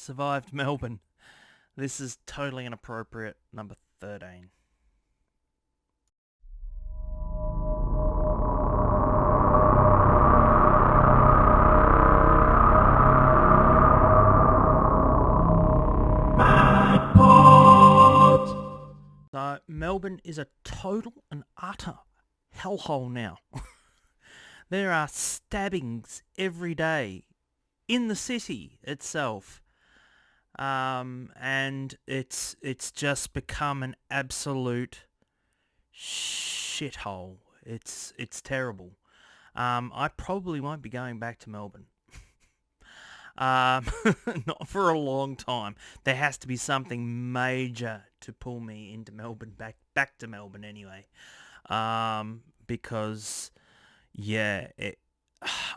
survived Melbourne. This is totally inappropriate, number 13. So Melbourne is a total and utter hellhole now. There are stabbings every day in the city itself. And it's just become an absolute shithole. It's terrible. I probably won't be going back to Melbourne. Um, Not for a long time. There has to be something major to pull me into Melbourne, back to Melbourne anyway. Because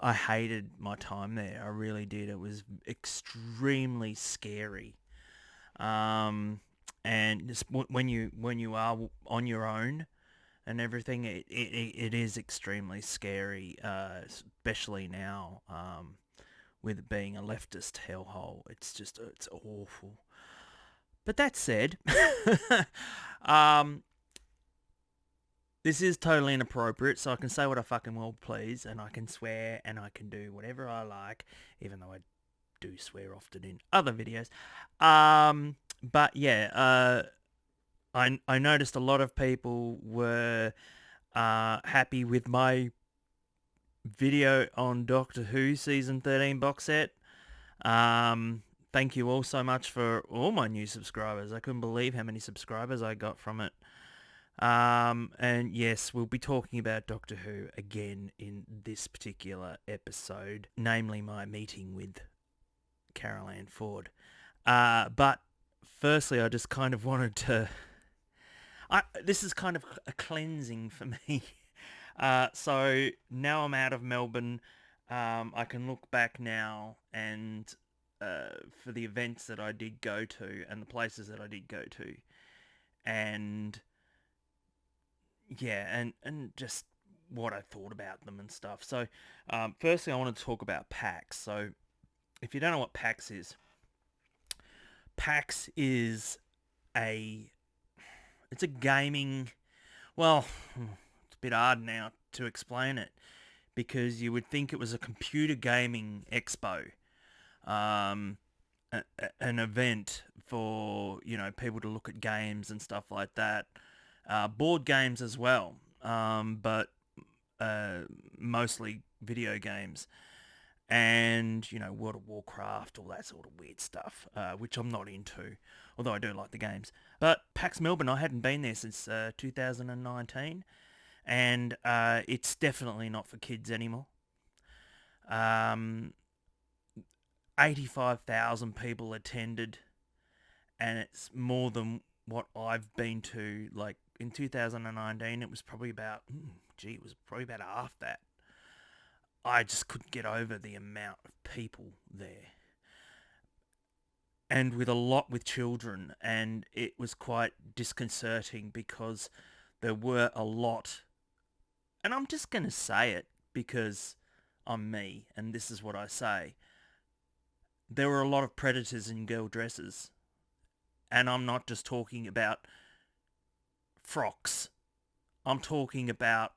I hated my time there. I really did. It was extremely scary. And just when you are on your own and everything, it is extremely scary, especially now. With it being a leftist hellhole. It's awful. But that said, this is totally inappropriate, so I can say what I fucking well please, and I can swear, and I can do whatever I like, even though I do swear often in other videos. But yeah, I noticed a lot of people were happy with my video on Doctor Who Season 13 box set. Thank you all so much for all my new subscribers. I couldn't believe how many subscribers I got from it. And yes, we'll be talking about Doctor Who again in this particular episode, namely my meeting with Carole Ann Ford. But firstly, I just kind of wanted to... this is kind of a cleansing for me. So now I'm out of Melbourne. I can look back now and for the events that I did go to and the places that I did go to. And yeah, and just what I thought about them and stuff. So firstly, I want to talk about PAX. So if you don't know what PAX is it's a gaming... Well, it's a bit hard now to explain it because you would think it was a computer gaming expo, an event for, people to look at games and stuff like that, board games as well, but mostly video games, and World of Warcraft, all that sort of weird stuff, which I'm not into, although I do like the games. But PAX Melbourne, I hadn't been there since 2019, and it's definitely not for kids anymore. 85,000 people attended, and it's more than what I've been to. Like in 2019, it was probably about, half that. I just couldn't get over the amount of people there. And with a lot with children, and it was quite disconcerting because there were a lot, and I'm just going to say it because I'm me, and this is what I say. There were a lot of predators in girl dresses, and I'm not just talking about frocks. I'm talking about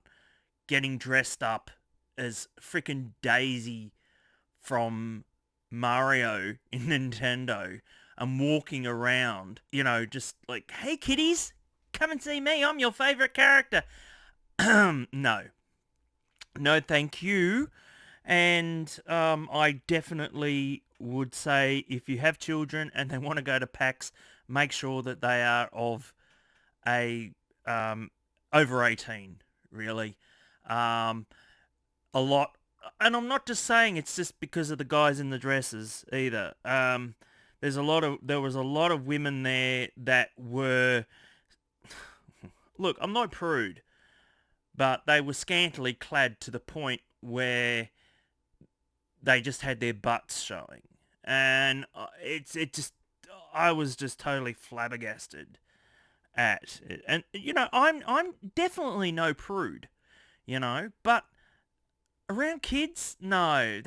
getting dressed up as frickin' Daisy from Mario in Nintendo and walking around, just like, hey kiddies, come and see me, I'm your favourite character. No, thank you. And I definitely would say if you have children and they want to go to PAX, make sure that they are of a over 18, really. A lot, and I'm not just saying it's just because of the guys in the dresses either. There was a lot of women there that were, look, I'm no prude, but they were scantily clad to the point where they just had their butts showing, and I was just totally flabbergasted at it. And I'm definitely no prude, but around kids, no.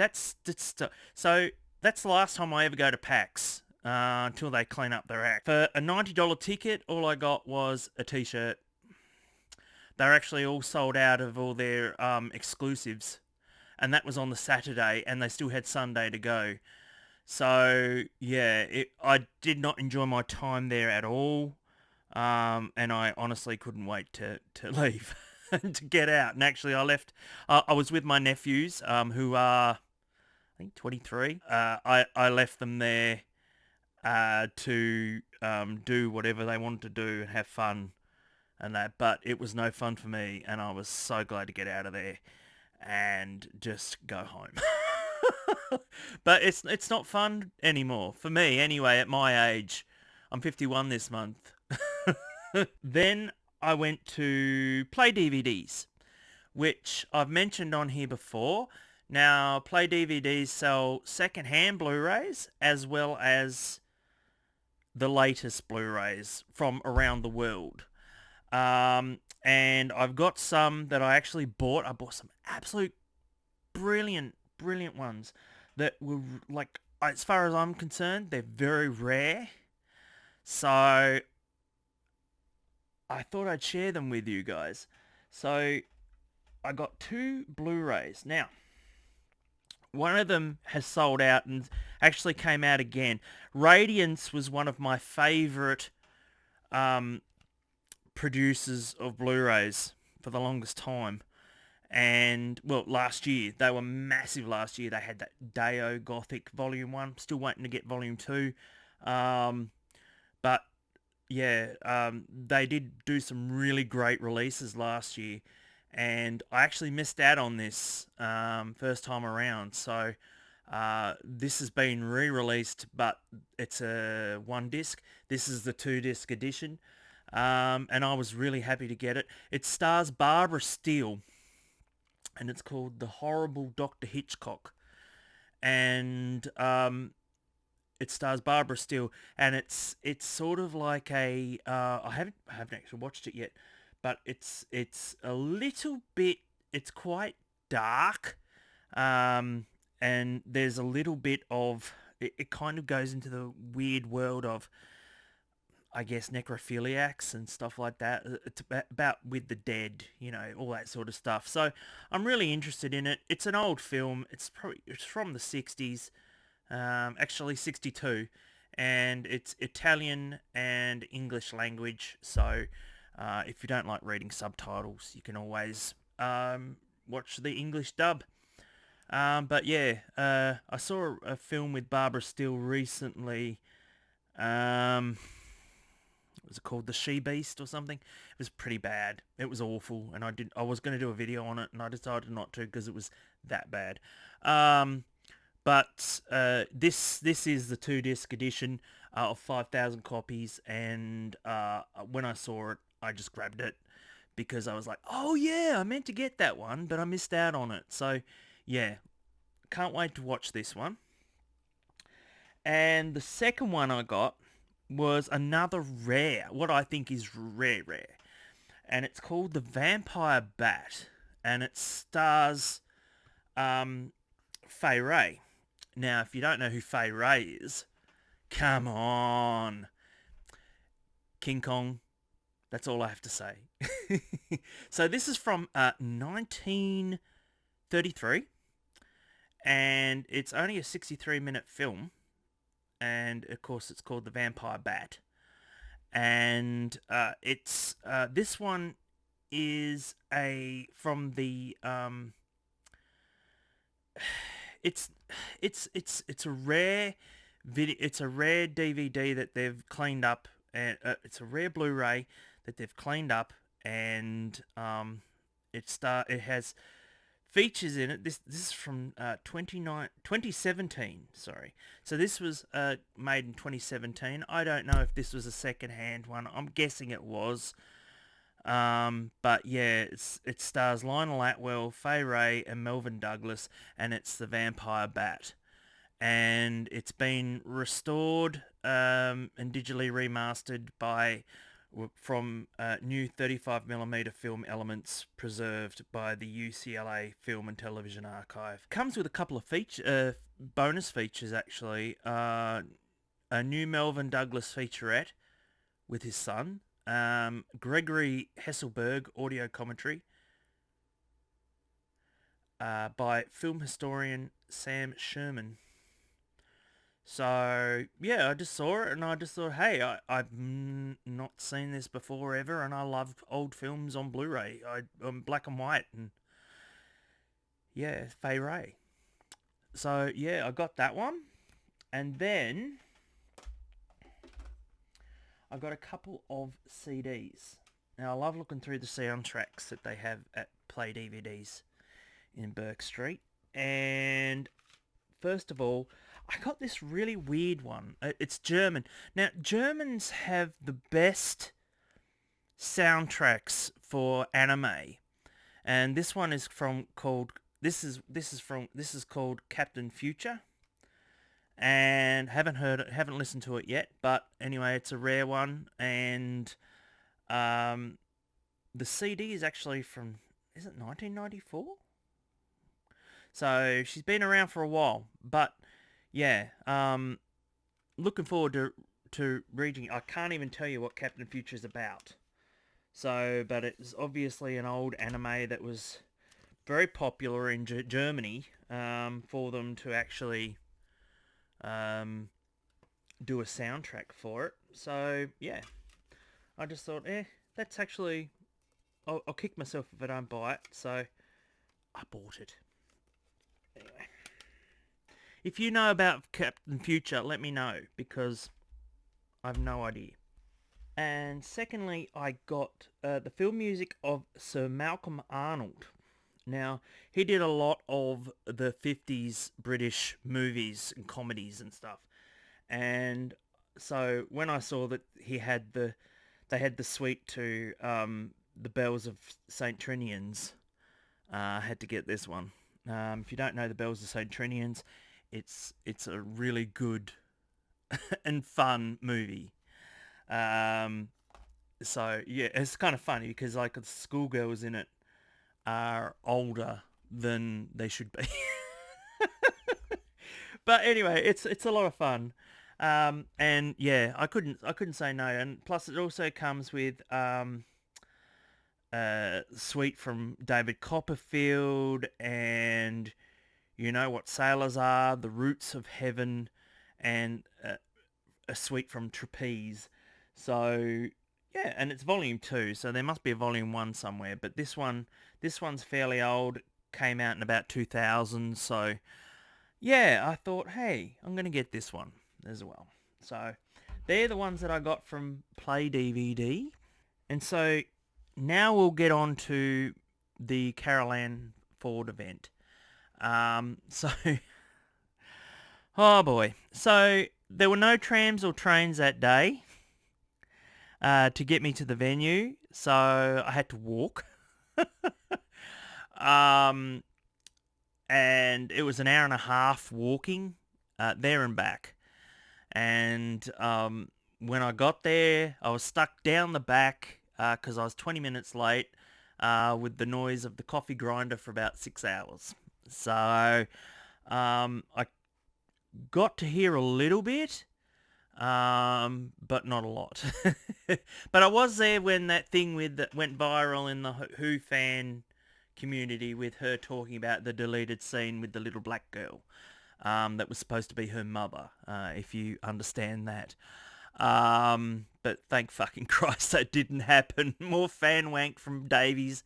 So that's the last time I ever go to PAX. until they clean up their act. For a $90 ticket, all I got was a t-shirt. They're actually all sold out of all their exclusives, and that was on the Saturday, and they still had Sunday to go. So yeah, I did not enjoy my time there at all, and I honestly couldn't wait to leave and to get out. And actually, I left. I was with my nephews, who are I think 23. I left them there to do whatever they wanted to do and have fun and that. But it was no fun for me, and I was so glad to get out of there and just go home. But it's not fun anymore for me anyway. At my age, I'm 51 this month. Then I went to Play DVDs, which I've mentioned on here before. Now, Play DVDs sell second-hand Blu-rays as well as the latest Blu-rays from around the world. And I've got some that I actually bought. I bought some absolute brilliant ones that were like, as far as I'm concerned, they're very rare. So I thought I'd share them with you guys. So I got 2 Blu-rays. Now, one of them has sold out and actually came out again. Radiance was one of my favorite producers of Blu-rays for the longest time. And, well, last year, they were massive last year. They had that Deo Gothic Volume 1. Still waiting to get Volume 2. But, yeah, they did do some really great releases last year. And I actually missed out on this first time around. So, this has been re-released, but it's a 1-disc. This is the 2-disc edition. And I was really happy to get it. It stars Barbara Steele. And it's called The Horrible Dr. Hitchcock. And it stars Barbara Steele. And it's sort of like a... I haven't actually watched it yet. But it's a little bit... It's quite dark. And there's a little bit of... It kind of goes into the weird world of, I guess, necrophiliacs and stuff like that. It's about with the dead, you know, all that sort of stuff. So I'm really interested in it. It's an old film. It's from the 60s, actually 62, and it's Italian and English language. So if you don't like reading subtitles, you can always watch the English dub. But yeah, I saw a film with Barbara Steele recently. Was it called The She-Beast or something? It was pretty bad. It was awful, and I was going to do a video on it, and I decided not to because it was that bad. But this is the 2-disc edition of 5,000 copies, and when I saw it, I just grabbed it because I was like, oh yeah, I meant to get that one, but I missed out on it. So yeah, can't wait to watch this one. And the second one I got was another rare, what I think is rare, and it's called The Vampire Bat, and it stars Fay Wray. Now, if you don't know who Fay Wray is, come on, King Kong. That's all I have to say. So this is from 1933, and it's only a 63-minute film. And of course it's called The Vampire Bat, and it's this one is from the it's a rare video. It's a rare DVD that they've cleaned up, and it's a rare Blu-ray that they've cleaned up, and it has features in it. This is from 2017, sorry. So this was made in 2017. I don't know if this was a second-hand one. I'm guessing it was. But yeah, it stars Lionel Atwell, Fay Wray, and Melvyn Douglas, and it's The Vampire Bat. And it's been restored and digitally remastered from new 35mm film elements preserved by the UCLA Film and Television Archive. Comes with a couple of bonus features, actually. a new Melvin Douglas featurette with his son. Gregory Hesselberg audio commentary by film historian Sam Sherman. So, yeah, I just saw it and I just thought, hey, I've not seen this before ever, and I love old films on Blu-ray. I'm black and white, and yeah, Fay Ray. So, yeah, I got that one. And then I got a couple of CDs. Now, I love looking through the soundtracks that they have at Play DVDs in Burke Street. And first of all, I got this really weird one. It's German. Now, Germans have the best soundtracks for anime, and this one is called Captain Future, and haven't listened to it yet. But anyway, it's a rare one, and the CD is actually from, is it 1994? So she's been around for a while, but yeah, looking forward to reading. I can't even tell you what Captain Future is about. So, but it's obviously an old anime that was very popular in Germany, for them to actually do a soundtrack for it. So yeah, I just thought, that's actually, I'll kick myself if I don't buy it. So I bought it. Anyway, if you know about Captain Future, let me know, because I've no idea. And secondly, I got the film music of Sir Malcolm Arnold. Now, he did a lot of the 50s British movies and comedies and stuff. And so when I saw that they had the suite to the Bells of St. Trinian's, I had to get this one. If you don't know the Bells of St. Trinian's, it's a really good and fun movie. So yeah, it's kind of funny because like the schoolgirls in it are older than they should be. But anyway, it's a lot of fun. And yeah, I couldn't say no. And plus it also comes with suite from David Copperfield, and You Know What Sailors Are, The Roots of Heaven, and a suite from Trapeze. So yeah, and it's volume 2, so there must be a volume 1 somewhere. But this one's fairly old, came out in about 2000. So yeah, I thought, hey, I'm gonna get this one as well. So they're the ones that I got from Play DVD. And so now we'll get on to the Carole Ann Ford event. So oh boy, so there were no trams or trains that day to get me to the venue, so I had to walk. um, and it was an hour and a half walking there and back. And when I got there, I was stuck down the back because I was 20 minutes late with the noise of the coffee grinder for about 6 hours. So I got to hear a little bit, but not a lot. But I was there when that thing that went viral in the Who fan community with her talking about the deleted scene with the little black girl that was supposed to be her mother, if you understand that. But thank fucking Christ that didn't happen. More fan wank from Davies.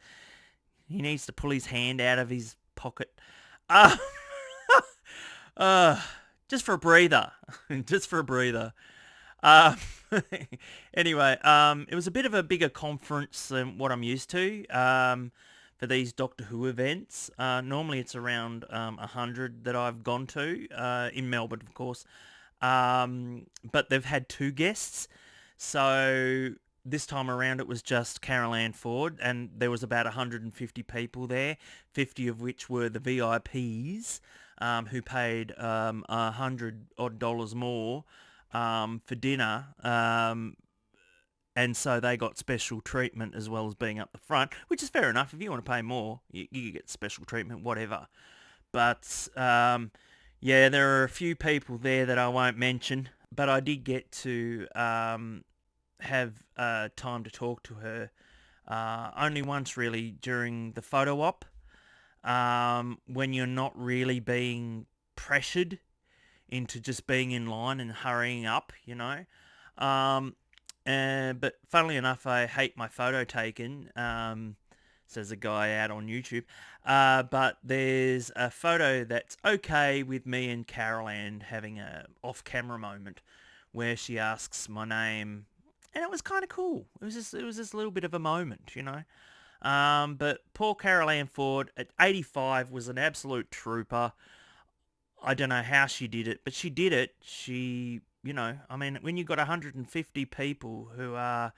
He needs to pull his hand out of his pocket. Uh, just for a breather. Just for a breather. Um, anyway, it was a bit of a bigger conference than what I'm used to for these Doctor Who events. Normally it's around 100 that I've gone to, in Melbourne, of course. But they've had 2 guests. So this time around it was just Carole Ann Ford, and there was about 150 people there, 50 of which were the VIPs, who paid $100 more for dinner, and so they got special treatment as well as being up the front, which is fair enough. If you want to pay more, you get special treatment, whatever. But yeah, there are a few people there that I won't mention, but I did get to have time to talk to her only once, really, during the photo op, when you're not really being pressured into just being in line and hurrying up, you know. But funnily enough, I hate my photo taken, says a guy out on YouTube. But there's a photo that's okay with me and Carole Ann having a off-camera moment where she asks my name, and it was kind of cool. It was just a little bit of a moment, you know. But poor Carole Ann Ford at 85 was an absolute trooper. I don't know how she did it, but she did it. She, you know, I mean, when you've got 150 people who are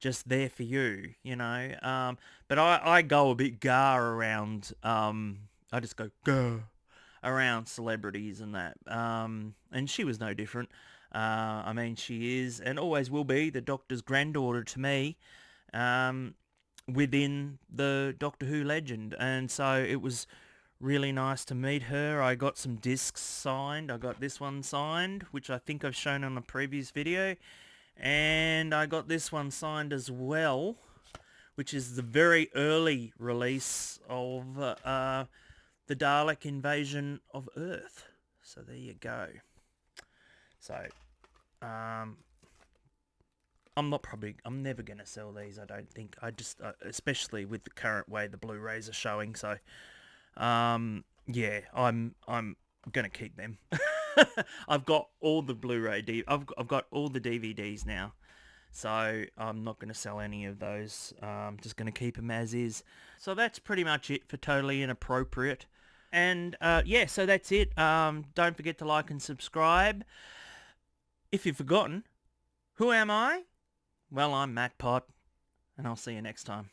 just there for you, you know. But I go a bit gar around, I just go gar around celebrities and that. And she was no different. I mean, she is and always will be the Doctor's granddaughter to me, within the Doctor Who legend. And so it was really nice to meet her. I got some discs signed. I got this one signed, which I think I've shown on a previous video. And I got this one signed as well, which is the very early release of the Dalek invasion of Earth. So there you go. So, I'm never going to sell these, I don't think. I just, especially with the current way the Blu-rays are showing. So, yeah, I'm going to keep them. I've got all the Blu-ray, I've got all the DVDs now. So I'm not going to sell any of those. I'm just going to keep them as is. So that's pretty much it for Totally Inappropriate. And yeah, so that's it. Don't forget to like and subscribe. If you've forgotten, who am I? Well, I'm Matt Pot, and I'll see you next time.